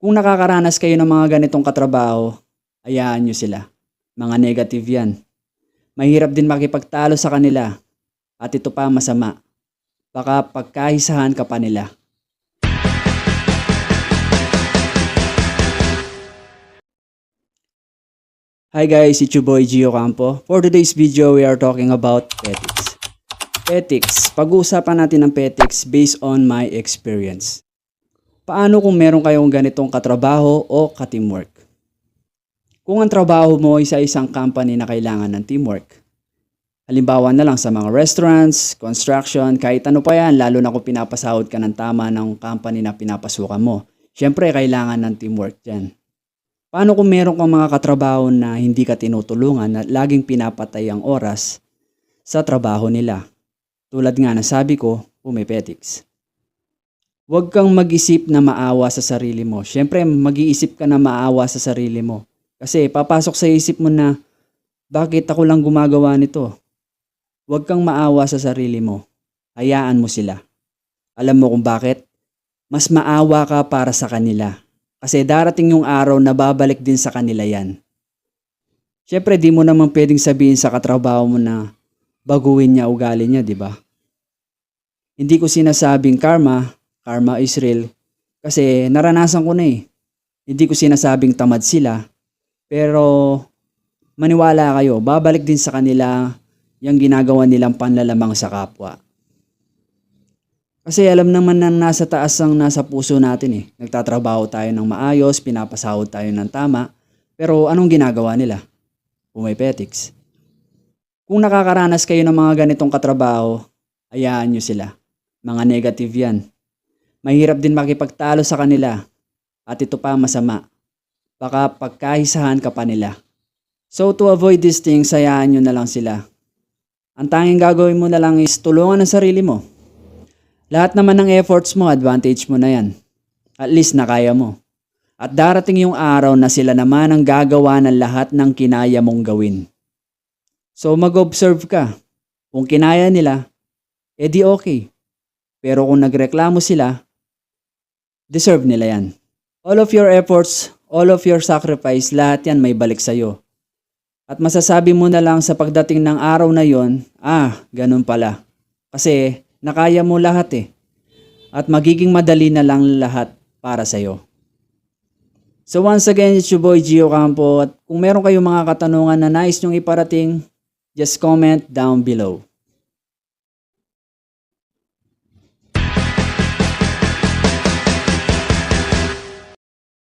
Kung nakakaranas kayo ng mga ganitong katrabaho, hayaan nyo sila. Mga negative yan. Mahirap din makipagtalo sa kanila. At ito pa masama. Baka pagkahisahan ka pa nila. Hi guys, it's your boy Gio Campo. For today's video, we are talking about ethics. Ethics. Pag-uusapan natin ang ethics based on my experience. Paano kung meron kayong ganitong katrabaho o ka-teamwork? Kung ang trabaho mo ay sa isang company na kailangan ng teamwork. Halimbawa na lang sa mga restaurants, construction, kahit ano pa yan, lalo na kung pinapasahod ka ng tama ng company na pinapasukan mo. Siyempre, kailangan ng teamwork dyan. Paano kung meron kang mga katrabaho na hindi ka tinutulungan at laging pinapatay ang oras sa trabaho nila? Tulad nga na sabi ko, pumipetics. Huwag kang mag-isip na maawa sa sarili mo. Siyempre, mag-iisip ka na maawa sa sarili mo. Kasi papasok sa isip mo na, bakit ako lang gumagawa nito? Huwag kang maawa sa sarili mo. Hayaan mo sila. Alam mo kung bakit? Mas maawa ka para sa kanila. Kasi darating yung araw na babalik din sa kanila yan. Siyempre, di mo naman pwedeng sabihin sa katrabaho mo na baguhin niya ugali niya, di ba? Hindi ko sinasabing karma is real. Kasi naranasan ko na eh. Hindi ko sinasabing tamad sila. Pero maniwala kayo, babalik din sa kanila yung ginagawa nilang panlalamang sa kapwa. Kasi alam naman ng nasa taas ang nasa puso natin eh. Nagtatrabaho tayo ng maayos, pinapasahod tayo ng tama. Pero anong ginagawa nila? Pumipetics. Kung nakakaranas kayo ng mga ganitong katrabaho, hayaan nyo sila. Mga negative yan. Mahirap din makipagtalo sa kanila. At ito pa masama. Baka pagkahisahan ka pa nila. So to avoid these things, hayaan nyo na lang sila. Ang tanging gagawin mo na lang is tulungan ang sarili mo. Lahat naman ng efforts mo, advantage mo na yan. At least nakaya mo. At darating yung araw na sila naman ang gagawa ng lahat ng kinaya mong gawin. So mag-observe ka. Kung kinaya nila, edi okay. Pero kung nagreklamo sila, deserve nila yan. All of your efforts, all of your sacrifice, lahat yan may balik sa'yo. At masasabi mo na lang sa pagdating ng araw na yon, ganun pala. Kasi nakaya mo lahat eh. At magiging madali na lang lahat para sa'yo. So once again, it's your boy Gio Campo. At kung meron kayong mga katanungan na nais nyong iparating, just comment down below.